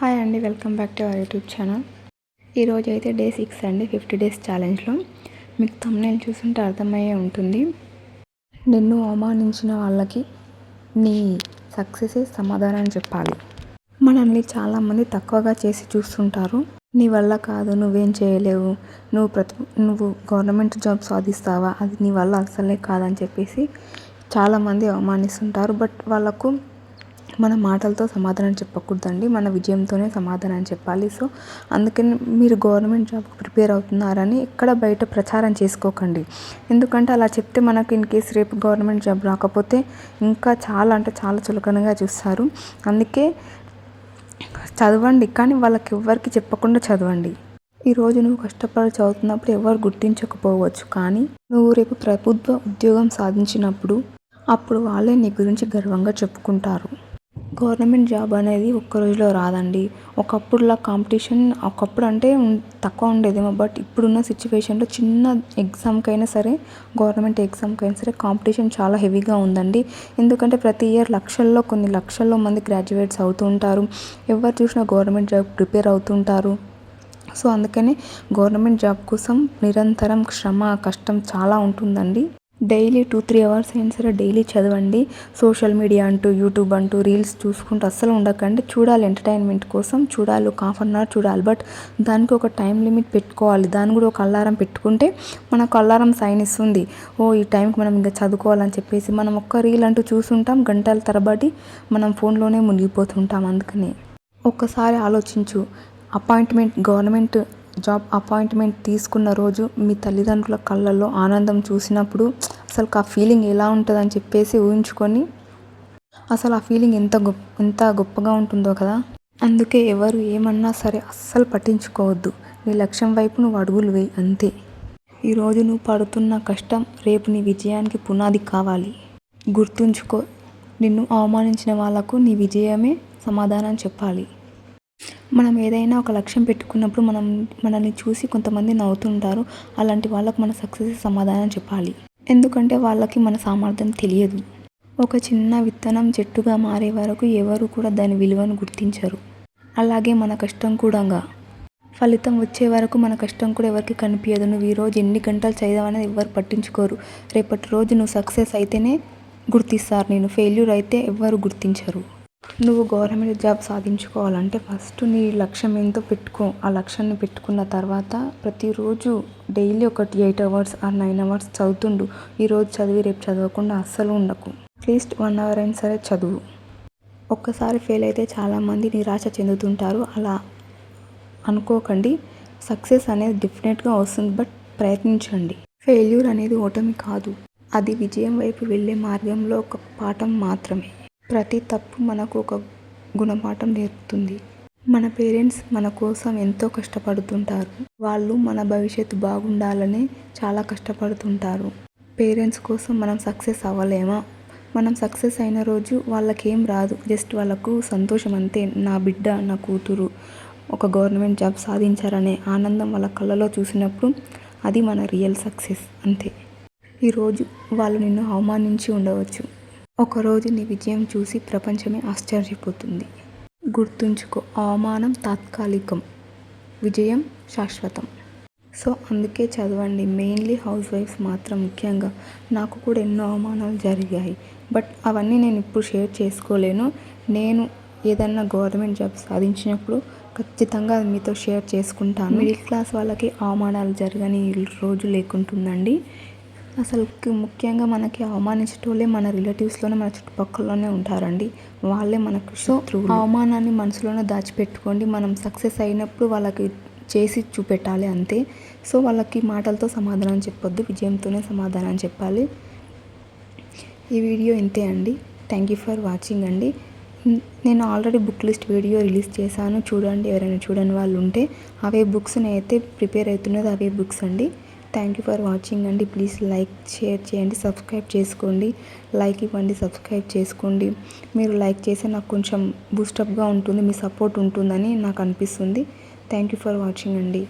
Hi అండి, welcome back to our YouTube channel. ఈరోజు అయితే డే 6 అండి, 50 డేస్ ఛాలెంజ్లో. మీకు థంబ్నెయిల్ చూస్తుంటే అర్థమయ్యే ఉంటుంది. నిన్ను అవమానించిన వాళ్ళకి నీ సక్సెసే సమాధానం చెప్పాలి. మనల్ని చాలామంది తక్కువగా చేసి చూస్తుంటారు. నీ వల్ల కాదు, నువ్వేం చేయలేవు, నువ్వు గవర్నమెంట్ జాబ్ సాధిస్తావా, అది నీ వల్ల అసలే కాదని చెప్పేసి చాలామంది అవమానిస్తుంటారు. బట్ వాళ్ళకు మన మాటలతో సమాధానం చెప్పకూడదండి, మన విజయంతోనే సమాధానం చెప్పాలి. సో అందుకని మీరు గవర్నమెంట్ జాబ్కి ప్రిపేర్ అవుతున్నారని ఎక్కడ బయట ప్రచారం చేసుకోకండి. ఎందుకంటే అలా చెప్తే మనకు ఇన్ కేసు రేపు గవర్నమెంట్ జాబ్ రాకపోతే ఇంకా చాలా చులకనగా చూస్తారు. అందుకే చదవండి, కానీ వాళ్ళకి ఎవ్వరికి చెప్పకుండా చదవండి. ఈరోజు నువ్వు కష్టపడి చదువుతున్నప్పుడు ఎవరు గుర్తించకపోవచ్చు, కానీ నువ్వు రేపు ప్రభుత్వ ఉద్యోగం సాధించినప్పుడు అప్పుడు వాళ్ళే నీ గురించి గర్వంగా చెప్పుకుంటారు. గవర్నమెంట్ జాబ్ అనేది ఒక్క రోజులో రాదండి. ఒకప్పుడులా కాంపిటీషన్ ఒకప్పుడు అంటే తక్కువ ఉండేదేమో, బట్ ఇప్పుడున్న సిచ్యువేషన్లో చిన్న ఎగ్జామ్కైనా సరే, గవర్నమెంట్ ఎగ్జామ్కైనా సరే కాంపిటీషన్ చాలా హెవీగా ఉందండి. ఎందుకంటే ప్రతి ఇయర్ కొన్ని లక్షల్లో మంది గ్రాడ్యుయేట్స్ అవుతూ ఉంటారు. ఎవరు చూసినా గవర్నమెంట్ జాబ్ ప్రిపేర్ అవుతుంటారు. సో అందుకని గవర్నమెంట్ జాబ్ కోసం నిరంతరం కష్టం చాలా ఉంటుందండి. డైలీ 2-3 అవర్స్ అయినా సరే డైలీ చదవండి. సోషల్ మీడియా అంటూ, యూట్యూబ్ అంటూ రీల్స్ చూసుకుంటూ అస్సలు ఉండకండి. చూడాలి, ఎంటర్టైన్మెంట్ కోసం చూడాలి, ఒక ½ అన్ అవర్ చూడాలి. బట్ దానికి ఒక టైం లిమిట్ పెట్టుకోవాలి. దాని కూడా ఒక అలారం పెట్టుకుంటే మనకు అలారం సైన్ ఇస్తుంది, ఈ టైంకి మనం ఇంకా చదువుకోవాలని చెప్పేసి. మనం ఒక్క రీల్ అంటూ చూస్తుంటాం, గంటల తరబడి మనం ఫోన్లోనే మునిగిపోతుంటాం. అందుకని ఒక్కసారి ఆలోచించు. గవర్నమెంట్ జాబ్ అపాయింట్మెంట్ తీసుకున్న రోజు మీ తల్లిదండ్రుల కళ్ళల్లో ఆనందం చూసినప్పుడు అసలు ఆ ఫీలింగ్ ఎలా ఉంటుందని చెప్పేసి ఊహించుకొని, అసలు ఆ ఫీలింగ్ ఎంత గొప్పగా ఉంటుందో కదా. అందుకే ఎవరు ఏమన్నా సరే అస్సలు పట్టించుకోవద్దు. నీ లక్ష్యం వైపు నువ్వు అడుగులు వేయి, అంతే. ఈరోజు నువ్వు పడుతున్న కష్టం రేపు నీ విజయానికి పునాది కావాలి. గుర్తుంచుకో, నిన్ను అవమానించిన వాళ్ళకు నీ విజయమే సమాధానం చెప్పాలి. మనం ఏదైనా ఒక లక్ష్యం పెట్టుకున్నప్పుడు మనల్ని చూసి కొంతమంది నవ్వుతుంటారు. అలాంటి వాళ్ళకు మన సక్సెస్ సమాధానం చెప్పాలి. ఎందుకంటే వాళ్ళకి మన సామర్థ్యం తెలియదు. ఒక చిన్న విత్తనం చెట్టుగా మారే వరకు ఎవరు కూడా దాని విలువను గుర్తించరు. అలాగే మన కష్టం కూడా ఫలితం వచ్చే వరకు మన కష్టం కూడా ఎవరికి కనిపించదు. నువ్వు ఈరోజు ఎన్ని గంటలు చదివావనేది ఎవరు పట్టించుకోరు. రేపటి రోజు నువ్వు సక్సెస్ అయితేనే గుర్తిస్తారు, నేను ఫెయిల్యూర్ అయితే ఎవ్వరు గుర్తించరు. నువ్వు గవర్నమెంట్ జాబ్ సాధించుకోవాలంటే ఫస్ట్ నీ లక్ష్యం ఏంటో పెట్టుకో. ఆ లక్ష్యాన్ని పెట్టుకున్న తర్వాత ప్రతిరోజు డైలీ ఒక 8 అవర్స్ ఆర్ 9 అవర్స్ చదువుతుండు. ఈరోజు చదివి రేపు చదవకుండా అస్సలు ఉండకు. అట్లీస్ట్ 1 అవర్ అయినా సరే చదువు. ఒక్కసారి ఫెయిల్ అయితే చాలామంది నిరాశ చెందుతుంటారు. అలా అనుకోకండి. సక్సెస్ అనేది డెఫినెట్గా వస్తుంది, బట్ ప్రయత్నించండి. ఫెయిల్యూర్ అనేది ఓటమి కాదు, అది విజయం వైపు వెళ్ళే మార్గంలో ఒక పాఠం మాత్రమే. ప్రతి తప్పు మనకు ఒక గుణపాఠం నేర్పుతుంది. మన పేరెంట్స్ మన కోసం ఎంతో కష్టపడుతుంటారు. వాళ్ళు మన భవిష్యత్తు బాగుండాలని చాలా కష్టపడుతుంటారు. పేరెంట్స్ కోసం మనం సక్సెస్ అవ్వలేమా? మనం సక్సెస్ అయిన రోజు వాళ్ళకేం రాదు, జస్ట్ వాళ్ళకు సంతోషం అంతే. నా బిడ్డ, నా కూతురు ఒక గవర్నమెంట్ జాబ్ సాధించారనే ఆనందం వాళ్ళ కళ్ళలో చూసినప్పుడు అది మన రియల్ సక్సెస్, అంతే. ఈరోజు వాళ్ళు నిన్ను అవమానించి ఉండవచ్చు. ఒకరోజు నీ విజయం చూసి ప్రపంచమే ఆశ్చర్యపోతుంది. గుర్తుంచుకో, అవమానం తాత్కాలికం, విజయం శాశ్వతం. సో అందుకే చదవండి. మెయిన్లీ హౌస్ వైఫ్స్ మాత్రం ముఖ్యంగా. నాకు కూడా ఎన్నో అవమానాలు జరిగాయి, బట్ అవన్నీ నేను ఇప్పుడు షేర్ చేసుకోలేను. నేను ఏదన్నా గవర్నమెంట్ జాబ్ సాధించినప్పుడు ఖచ్చితంగా మీతో షేర్ చేసుకుంటాను. మిడిల్ క్లాస్ వాళ్ళకి అవమానాలు జరగని రోజు లేకుంటుందండి. అసలు ముఖ్యంగా మనకి అవమానించేటోళ్ళే మన రిలేటివ్స్లోనే, మన చుట్టుపక్కలలోనే ఉంటారండి. వాళ్ళే మనకు శత్రువులు. అవమానాన్ని మనసులోనే దాచిపెట్టుకోండి. మనం సక్సెస్ అయినప్పుడు వాళ్ళకి చేసి చూపెట్టాలి, అంతే. సో వాళ్ళకి మాటలతో సమాధానం చెప్పొద్దు, విజయంతోనే సమాధానం చెప్పాలి. ఈ వీడియో ఇంతే అండి. థ్యాంక్ యూ ఫర్ వాచింగ్ అండి. నేను already book list video release చేశాను, చూడండి. ఎవరైనా చూడని వాళ్ళు ఉంటే. అవే బుక్స్ నేనైతే ప్రిపేర్ అవుతున్నది, అవే బుక్స్ అండి. థ్యాంక్ యూ ఫర్ వాచింగ్ అండి. ప్లీజ్ లైక్, షేర్ చేయండి, సబ్స్క్రైబ్ చేసుకోండి. లైక్ ఇవ్వండి, సబ్స్క్రైబ్ చేసుకోండి. మీరు లైక్ చేస్తే నాకు కొంచెం బూస్టప్గా ఉంటుంది, మీ సపోర్ట్ ఉంటుందని నాకు అనిపిస్తుంది. థ్యాంక్ యూ ఫర్ వాచింగ్ అండి.